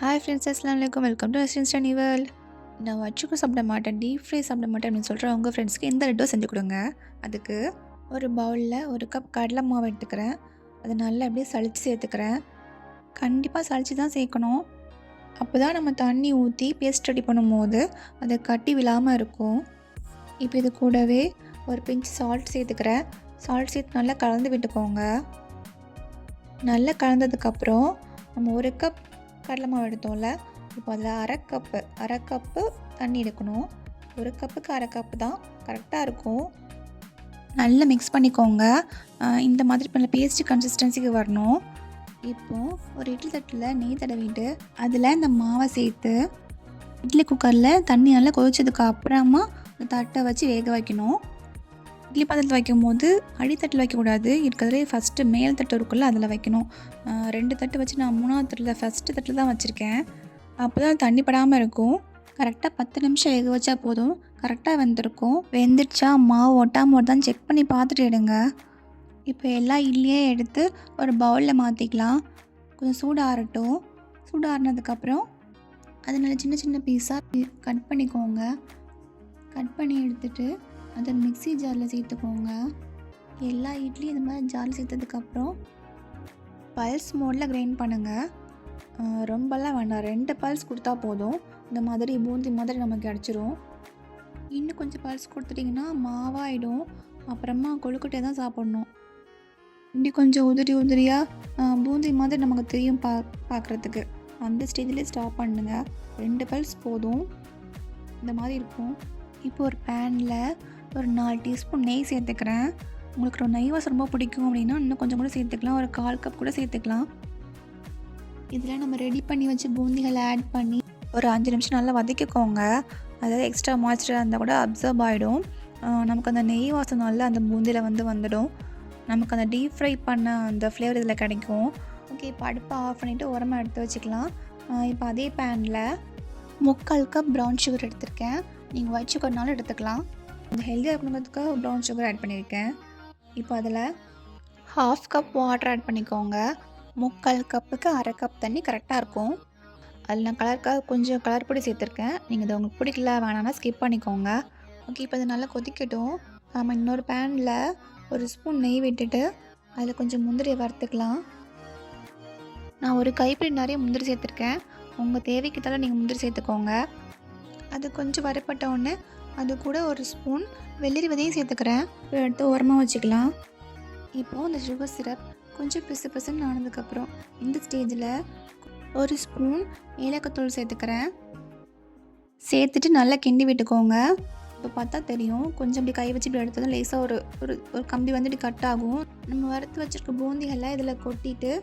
Hi friends, அஸ்ஸலாமு அலைக்கும். Welcome to residence study world. நான் வச்சுக்கும் சாப்பிட மாட்டேன், டீப் ஃப்ரை சாப்பிட மாட்டேன் அப்படின்னு சொல்கிற உங்கள் ஃப்ரெண்ட்ஸ்க்கு இந்த லட்டு செஞ்சு கொடுங்க. அதுக்கு ஒரு பவுலில் ஒரு கப் கடலை மாவு எடுத்துக்கிறேன். அதை நல்லா அப்படியே சளிச்சு சேர்த்துக்கிறேன். கண்டிப்பாக சளிச்சு தான் சேர்க்கணும். அப்போ தான் நம்ம தண்ணி ஊற்றி பேஸ்ட் ரெடி பண்ணும்போது அதை கட்டி விழாமல் இருக்கும். இப்போ இது கூடவே ஒரு பிஞ்ச் சால்ட் சேர்த்துக்கிறேன். சால்ட் சேர்த்து நல்லா கலந்து விட்டுக்கோங்க. நல்லா கலந்ததுக்கப்புறம் நம்ம ஒரு கப் கடலை மாவு எடுத்தோம்ல, இப்போ அதில் அரை கப்பு தண்ணி எடுக்கணும். ஒரு கப்புக்கு அரை கப்பு தான் கரெக்டாக இருக்கும். நல்லா மிக்ஸ் பண்ணிக்கோங்க. இந்த மாதிரி பண்ண பேஸ்ட் கன்சிஸ்டன்சிக்கு வரணும். இப்போது ஒரு இட்லி தட்டில் நெய் தடவிட்டு அதில் இந்த மாவை சேர்த்து இட்லி குக்கரில் தண்ணி நல்லா கொதிச்சதுக்கு அப்புறமா இந்த தட்டை வச்சு வேக வைக்கணும். இட்லி பாத்திரத்தில் வைக்கும் போது அடித்தட்டில் வைக்கக்கூடாது. இருக்கிறதுலே ஃபஸ்ட்டு மேல் தட்டு இருக்குல்ல, அதில் வைக்கணும். 2 தட்டு வச்சு நான் 3ஆவது தட்டில் ஃபஸ்ட்டு தட்டில் தான் வச்சுருக்கேன். அப்போ தான் தண்ணி படாமல் இருக்கும். கரெக்டாக 10 நிமிஷம் வேக வச்சா போதும். கரெக்டாக வெந்திருக்கும். வெந்துடுச்சா மாவு ஒட்டாமல் வருதான்னு செக் பண்ணி பார்த்துட்டு எடுங்க. இப்போ எல்லா இட்லியே எடுத்து ஒரு பவுலில் மாற்றிக்கலாம். கொஞ்சம் சூடாறட்டும். சூடாறினதுக்கப்புறம் அதை நல்லா சின்ன சின்ன பீஸாக கட் பண்ணிக்கோங்க. கட் பண்ணி எடுத்துகிட்டு அதை மிக்ஸி ஜாரில் சேர்த்துக்கோங்க. எல்லா இட்லியும் இந்த மாதிரி ஜாரில் சேர்த்ததுக்கப்புறம் பல்ஸ் மோடில் கிரைண்ட் பண்ணுங்கள். ரொம்பலாம் வேண்டாம், 2 பல்ஸ் கொடுத்தா போதும். இந்த மாதிரி பூந்தி மாதிரி நமக்கு கிடச்சிரும். இன்னும் கொஞ்சம் பல்ஸ் கொடுத்துட்டிங்கன்னா மாவாயிடும். அப்புறமா கொழுக்கட்டை தான் சாப்பிட்ணும். இப்படி கொஞ்சம் உதிரியாக பூந்தி மாதிரி நமக்கு தெரியும் பார்க்குறதுக்கு. அந்த ஸ்டேஜ்லேயே ஸ்டாப் பண்ணுங்க. 2 பல்ஸ் போதும். இந்த மாதிரி இருக்கும். இப்போ ஒரு பேனில் ஒரு 4 டீஸ்பூன் நெய் சேர்த்துக்கிறேன். உங்களுக்கு நெய் வாசம் ரொம்ப பிடிக்கும் அப்படின்னா இன்னும் கொஞ்சம் கூட சேர்த்துக்கலாம். ஒரு 1/4 கப் கூட சேர்த்துக்கலாம். இதில் நம்ம ரெடி பண்ணி வச்சு பூந்திகளை ஆட் பண்ணி ஒரு 5 நிமிஷம் நல்லா வதக்கிக்கோங்க. அதாவது எக்ஸ்ட்ரா மாய்ஸ்சராக இருந்தால் கூட அப்சர்வ் ஆகிடும். நமக்கு அந்த நெய் வாசம் நல்லா அந்த பூந்தியில் வந்துடும். நமக்கு அந்த டீப் ஃப்ரை பண்ண அந்த ஃப்ளேவர் இதில் கிடைக்கும். ஓகே, இப்போ அடுப்பை ஆஃப் பண்ணிவிட்டு உரமாக எடுத்து வச்சுக்கலாம். இப்போ அதே பேனில் 3/4 கப் ப்ரௌன் சுகர் எடுத்திருக்கேன். நீங்கள் ஒயிட் சுகர்னாலும் எடுத்துக்கலாம். இந்த ஹெல்த்தியாக இருக்கணுங்கிறதுக்காக ப்ரௌன் சுகர் ஆட் பண்ணியிருக்கேன். இப்போ அதில் 1/2 கப் வாட்டர் ஆட் பண்ணிக்கோங்க. 3/4 கப்புக்கு அரை கப் தண்ணி கரெக்டாக இருக்கும். அதில் நான் கலருக்காக கொஞ்சம் கலர் பொடி சேர்த்துருக்கேன். நீங்கள் இது உங்களுக்கு பிடிக்கல வேணாம்னா ஸ்கிப் பண்ணிக்கோங்க. ஓகே, இப்போ அது நல்லா கொதிக்கட்டும். நம்ம இன்னொரு பேனில் ஒரு ஸ்பூன் நெய் விட்டுட்டு அதில் கொஞ்சம் முந்திரியை வறுத்துக்கலாம். நான் ஒரு கைப்பிடி நிறைய முந்திரி சேர்த்துருக்கேன். உங்கள் தேவைக்கு தவிர நீங்கள் முந்திரி சேர்த்துக்கோங்க. அது கொஞ்சம் வறுப்பட்ட உடனே அது கூட ஒரு ஸ்பூன் வெள்ளரி விதையும் சேர்த்துக்கிறேன். எடுத்து ஓரமாக வச்சுக்கலாம். இப்போது இந்த சுகர் சிரப் கொஞ்சம் பிசுன்னு ஆனதுக்கப்புறம் இந்த ஸ்டேஜில் ஒரு ஸ்பூன் ஏலக்காய்த்தூள் சேர்த்துக்கிறேன். சேர்த்துட்டு நல்லா கிண்டி விட்டுக்கோங்க. இப்போ பார்த்தா தெரியும், கொஞ்சம் இப்படி கை வச்சு இப்படி எடுத்ததும் லேசாக ஒரு கம்பி வந்துட்டு கட் ஆகும். நம்ம வறுத்து வச்சுருக்க பூந்திகளை இதில் கொட்டிட்டு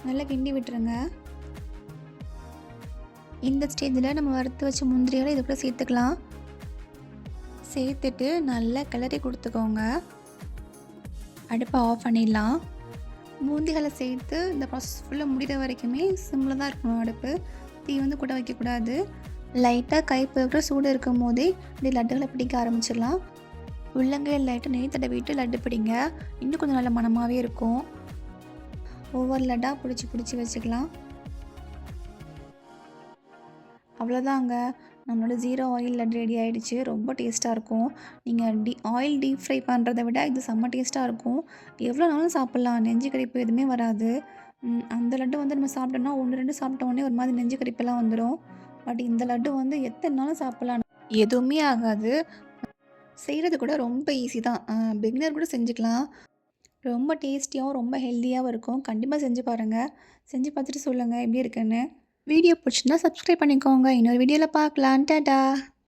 நல்லா கிண்டி விட்டுருங்க. இந்த ஸ்டேஜில் நம்ம வறுத்து வச்ச முந்திரிகளை இது கூட சேர்த்துக்கலாம். சேர்த்துட்டு நல்லா கிளறி கொடுத்துக்கோங்க. அடுப்பை ஆஃப் பண்ணிடலாம். பூந்திகளை சேர்த்து இந்த ப்ராசஸ் ஃபுல்லாக முடிகிற வரைக்குமே சிம்மில் தான் இருக்கணும். அடுப்பு தீ கூட வைக்கக்கூடாது. லைட்டாக கை பொறுக்கிற சூடு இருக்கும் போதே இப்படி லட்டுகளை பிடிக்க ஆரம்பிச்சிடலாம். உள்ளங்கையில் லைட்டாக நெய் தடவிட்டு லட்டு பிடிங்க. இன்னும் கொஞ்சம் நல்ல மணமாகவே இருக்கும். ஒவ்வொரு லட்டாக பிடிச்சி வச்சுக்கலாம். அவ்வளோதாங்க, நம்மளோட 0 ஆயில் லட்டு ரெடி ஆகிடுச்சு. ரொம்ப டேஸ்ட்டாக இருக்கும். நீங்கள் ஆயில் டீப் ஃப்ரை பண்ணுறதை விட இது செம்ம டேஸ்ட்டாக இருக்கும். எவ்வளோ நாளும் சாப்பிட்லாம். நெஞ்சு கரிப்பு எதுவுமே வராது. அந்த லட்டு நம்ம சாப்பிட்டோம்னா 1 2 சாப்பிட்ட உடனே ஒரு மாதிரி நெஞ்சு கரிப்பெல்லாம் வந்துடும். பட் இந்த லட்டு எத்தனை நாளும் சாப்பிட்லாம், எதுவுமே ஆகாது. செய்கிறது கூட ரொம்ப ஈஸி தான். பிகினர் கூட செஞ்சுக்கலாம். ரொம்ப டேஸ்டியாகவும் ரொம்ப ஹெல்த்தியாகவும் இருக்கும். கண்டிப்பாக செஞ்சு பாருங்கள். செஞ்சு பார்த்துட்டு சொல்லுங்கள் எப்படி இருக்குன்னு. வீடியோ பிடிச்சிருந்தா சப்ஸ்கிரைப் பண்ணிக்கோங்க. இன்னொரு வீடியோவில் பார்க்கலாம். டாடா.